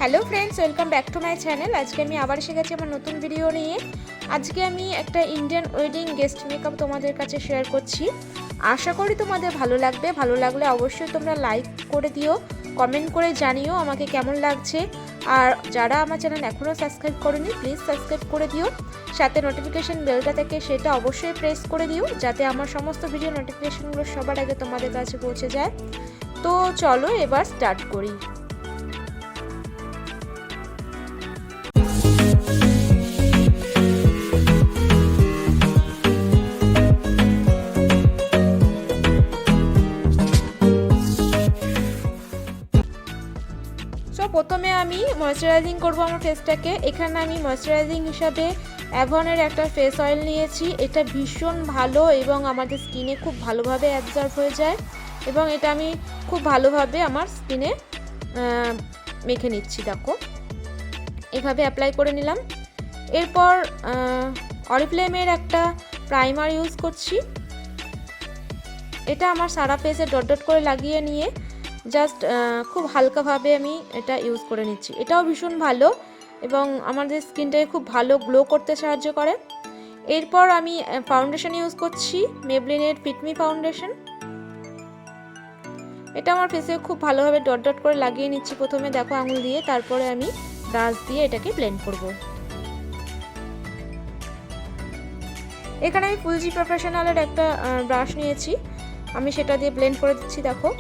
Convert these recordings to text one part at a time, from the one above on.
Hello friends, welcome back to my channel. আজকে আমি আবার এসে গেছি আমার নতুন ভিডিও নিয়ে। আজকে আমি একটা ইন্ডিয়ান ওয়েডিং গেস্ট মেকআপ তোমাদের কাছে শেয়ার করছি। আশা করি তোমাদের ভালো লাগবে। ভালো লাগলে অবশ্যই তোমরা লাইক করে দিও, কমেন্ট করে জানিও আমাকে কেমন লাগছে। আর যারা আমার চ্যানেল এখনও সাবস্ক্রাইব করেনি প্লিজ সাবস্ক্রাইব করে দিও। সাথে নোটিফিকেশান বেলটা থেকে সেটা অবশ্যই প্রেস করে দিও, যাতে আমার সমস্ত ভিডিও নোটিফিকেশানগুলো সবার আগে তোমাদের কাছে পৌঁছে যায়। তো চলো এবার স্টার্ট করি। প্রথমে আমি ময়শ্চারাইজিং করব আমার ফেসটাকে। এখানে আমি ময়শ্চারাইজিং হিসাবে অ্যাভনের একটা ফেস অয়েল নিয়েছি। এটা ভীষণ ভালো এবং আমাদের স্কিনে খুব ভালোভাবে অ্যাবজর্ব হয়ে যায়, এবং এটা আমি খুব ভালোভাবে আমার স্কিনে মেখে নিচ্ছি। দেখো এভাবে অ্যাপ্লাই করে নিলাম। এরপর অরিফ্লেমের একটা প্রাইমার ইউজ করছি। এটা আমার সারা ফেসে ডট ডট করে লাগিয়ে নিয়ে জাস্ট খুব হালকাভাবে আমি এটা ইউজ করে নিচ্ছি। এটাও ভীষণ ভালো এবং আমাদের স্কিনটাকে খুব ভালো গ্লো করতে সাহায্য করে। এরপর আমি ফাউন্ডেশন ইউজ করছি, মেবলিনের ফিট মি ফাউন্ডেশন। এটা আমার ফেসে খুব ভালোভাবে ডট ডট করে লাগিয়ে নিচ্ছি প্রথমে, দেখো আঙুল দিয়ে। তারপরে আমি ব্রাশ দিয়ে এটাকে ব্লেন্ড করব। এখানে আমি ফুলজি প্রফেশনালের একটা ব্রাশ নিয়েছি, আমি সেটা দিয়ে ব্লেন্ড করে দিচ্ছি। দেখো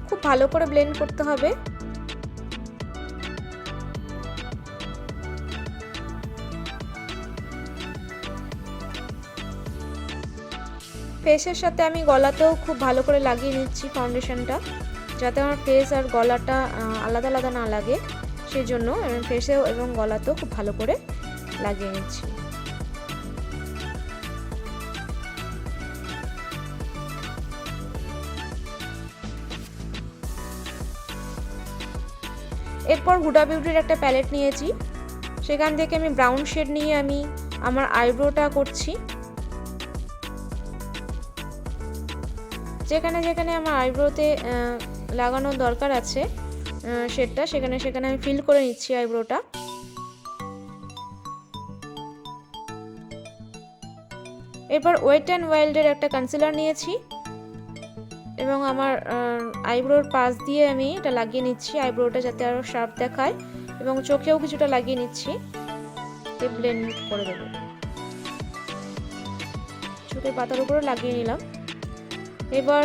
খুব ভালো করে ব্লেন্ড করতে হবে। ফেসের সাথে আমি গলাতেও খুব ভালো করে লাগিয়ে নিচ্ছি ফাউন্ডেশনটা, যাতে আমার ফেস আর গলাটা আলাদা আলাদা না লাগে। সেই জন্য ফেসেও এবং গলাতেও খুব ভালো করে লাগিয়ে নিচ্ছি। এরপর হুডা বিউটির একটা প্যালেট নিয়েছি, সেখান থেকে আমি ব্রাউন শেড নিয়ে আমি আমার আইব্রোটা করছি। যেখানে যেখানে আমার আইব্রোতে লাগানোর দরকার আছে শেডটা, সেখানে সেখানে আমি ফিল করে নিচ্ছি আইব্রোটা। এরপর ওয়েট অ্যান্ড ওয়াইল্ডের একটা কনসিলার নিয়েছি এবং আমার আইব্রোর পাশ দিয়ে আমি এটা লাগিয়ে নিচ্ছি, আইব্রোটা যাতে আরও শার্প দেখায়, এবং চোখেও কিছুটা লাগিয়ে নিচ্ছি, ব্লেন্ড করে দেবো। চোখের পাতার উপরে লাগিয়ে নিলাম। এবার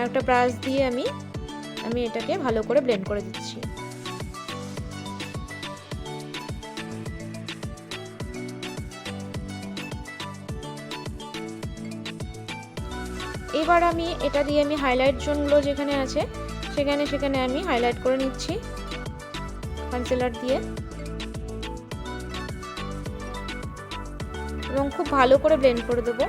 একটা ব্রাশ দিয়ে আমি এটাকে ভালো করে ব্লেন্ড করে দিচ্ছি। এবার আমি এটা দিয়ে আমি হাইলাইট জোনগুলো যেখানে আছে সেখানে সেখানে আমি হাইলাইট করে নিচ্ছি কনসিলার দিয়ে, এবং খুব ভালো করে ব্লেন্ড করে দেবো।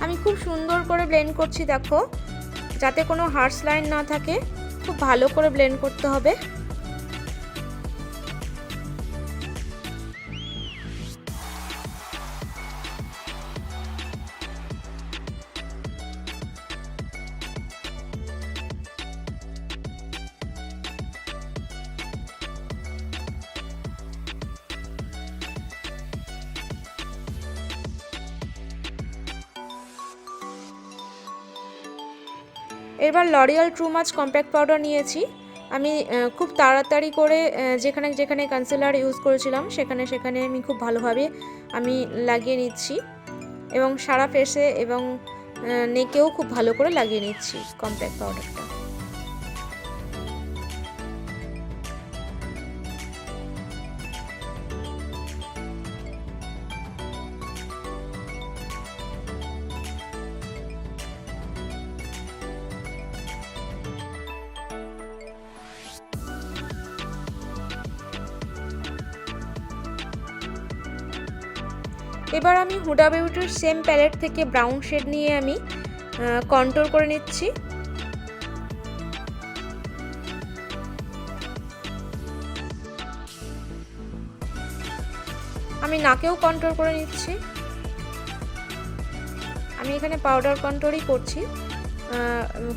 আমি খুব সুন্দর করে ব্লেন্ড করছি, দেখো যাতে কোনো হার্শ লাইন না থাকে। খুব ভালো করে ব্লেন্ড করতে হবে। এবার L'Oréal true much compact powder নিয়েছি। আমি খুব তাড়াতাড়ি করে যেখানে যেখানে কনসিলার ইউজ করেছিলাম সেখানে সেখানে আমি খুব ভালোভাবে আমি লাগিয়ে নিচ্ছি, এবং সারা ফেসে এবং নেকেও খুব ভালো করে লাগিয়ে নিচ্ছি কম্প্যাক্ট পাউডারটা। এবার আমি হুডা বিউটির সেম প্যালেট থেকে ব্রাউন শেড নিয়ে আমি কন্ট্রোল করে নিচ্ছি। আমি নাকেও কন্ট্রোল করে নিচ্ছি। আমি এখানে পাউডার কন্ট্রোলই করছি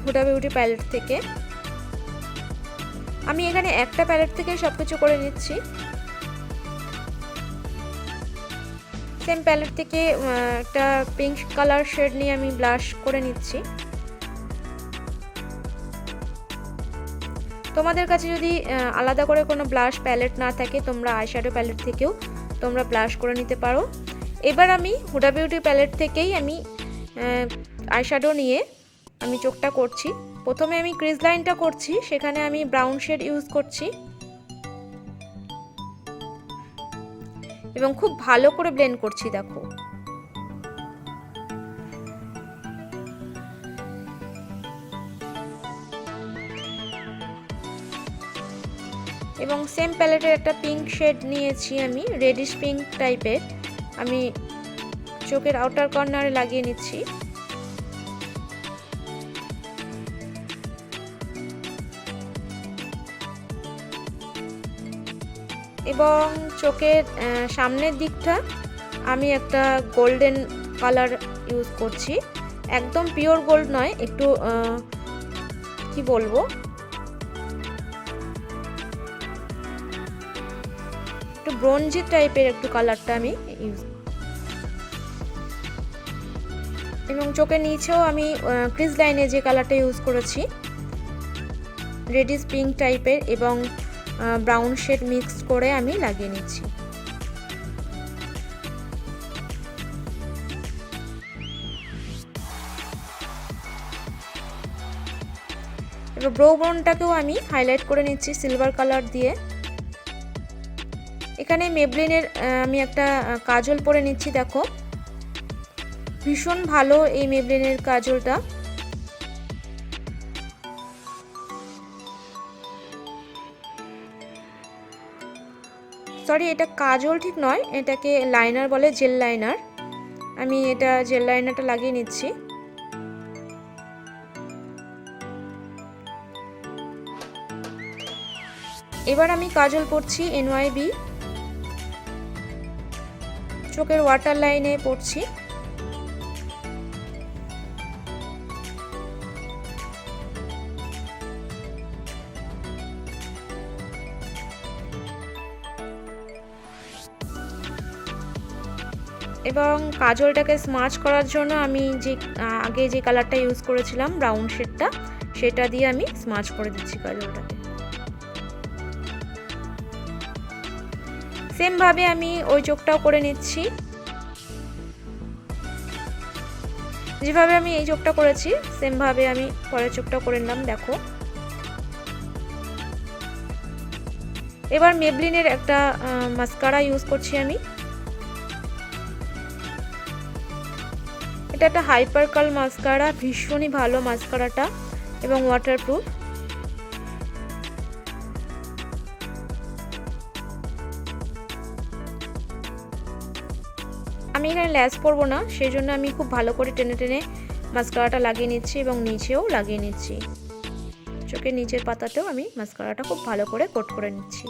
হুডা বিউটি প্যালেট থেকে। আমি এখানে একটা প্যালেট থেকে সবকিছু করে নিচ্ছি। সেম প্যালেট থেকে একটা পিঙ্ক কালার শেড নিয়ে আমি ব্লাশ করে নিচ্ছি। তোমাদের কাছে যদি আলাদা করে কোনো ব্লাশ প্যালেট না থাকে, তোমরা আইশ্যাডো প্যালেট থেকেও তোমরা ব্লাশ করে নিতে পারো। এবার আমি হুডা বিউটি প্যালেট থেকেই আমি আইশ্যাডো নিয়ে আমি চোখটা করছি। প্রথমে আমি ক্রিজ লাইনটা করছি, সেখানে আমি ব্রাউন শেড ইউজ করছি এবং খুব ভালো করে ব্লেন্ড করছি। দেখো এবং সেম প্যালেটের একটা পিঙ্ক শেড নিয়েছি আমি, রেডিশ পিঙ্ক টাইপের। আমি চোখের আউটার কর্নারে লাগিয়ে নিচ্ছি। এবং চোখের সামনের দিকটা আমি একটা গোল্ডেন কালার ইউজ করছি। একদম পিওর গোল্ড নয়, একটু কি বলবো, একটু ব্রোঞ্জি টাইপের একটু কালারটা আমি ইউজ। এবং চোখের নিচেও আমি ক্রিজ লাইনে যে কালারটা ইউজ করেছি রেডিশ পিঙ্ক টাইপের এবং ব্রাউন শেড মিক্স করে আমি লাগিয়ে নিচ্ছি। এবার ব্রো বোনটাকেও আমি হাইলাইট করে নিচ্ছি সিলভার কালার দিয়ে। এখানে মেবলিনের আমি একটা কাজল পরে নিচ্ছি। দেখো ভীষণ ভালো এই মেবলিনের কাজলটা। সরি, এটা কাজল ঠিক নয়, এটাকে লাইনার বলে, জেল লাইনার। আমি এটা জেল লাইনারটা লাগিয়ে নিচ্ছি। এবার আমি কাজল পরছি NYB, চোখের ওয়াটার লাইনে পরছি। এবং কাজলটাকে স্মাচ করার জন্য আমি আগে যে কালারটা ইউজ করেছিলাম ব্রাউন শেডটা, সেটা দিয়ে আমি স্মাচ করে দিচ্ছি কাজলটাকে। সেম ভাবে আমি ওই চোখটাও করে নিচ্ছি। যেভাবে আমি এই চোখটা করেছি সেম ভাবে আমি পরের চোখটাও করে নিলাম। দেখো এবার মেবলিনের একটা মাস্কারা ইউজ করছি আমি। এটা একটা হাইপার কার্ল মাস্কারা, ভীষণই ভালো মাস্কারাটা এবং ওয়াটারপ্রুফ। আমি এখানে ল্যাস পরবো না, সেই জন্য আমি খুব ভালো করে টেনে টেনে মাস্কারাটা লাগিয়ে নিচ্ছি এবং নিচেও লাগিয়ে নিচ্ছি। চোখের নিচের পাতাতেও আমি মাস্কারাটা খুব ভালো করে কোট করে নিচ্ছি।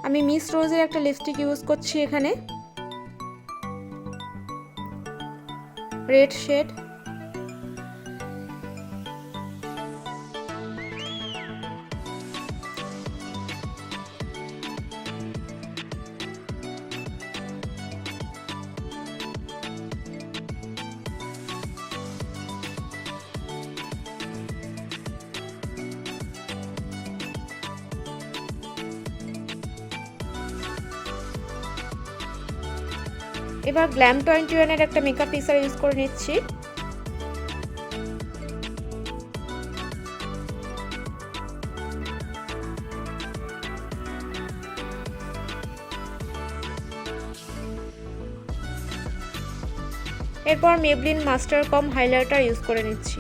আমি মিস রোজের একটা লিপস্টিক ইউজ করছি এখানে, রেড শেড। এবার গ্ল্যাম 21 এর একটা মেকআপ ফিক্সার ইউজ করে নিচ্ছি। এরপর মেবলিন মাস্টার কম হাইলাইটার ইউজ করে নিচ্ছি।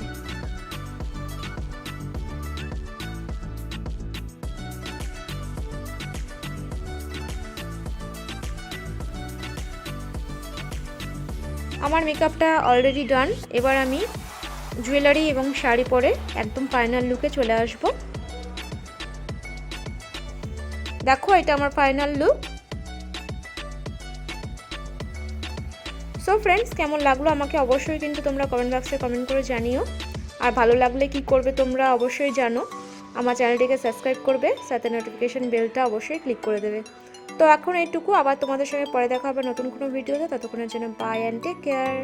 আমার মেকআপটা অলরেডি ডান। এবার আমি জুয়েলারি এবং শাড়ি পরে একদম ফাইনাল লুকে চলে আসব। দেখো এটা আমার ফাইনাল লুক। সো ফ্রেন্ডস, কেমন লাগলো আমাকে অবশ্যই কিন্তু তোমরা কমেন্ট বক্সে কমেন্ট করে জানিও। আর ভালো লাগলে কি করবে তোমরা অবশ্যই জানো। আমার চ্যানেলটিকে সাবস্ক্রাইব করবে, সাথে নোটিফিকেশন বেলটা অবশ্যই ক্লিক করে দেবে। তো এখন এইটুকু, আবার তোমাদের সঙ্গে পরে দেখা হবে নতুন কোনো ভিডিওতে। ততক্ষণের জন্য বাই অ্যান্ড টেক কেয়ার।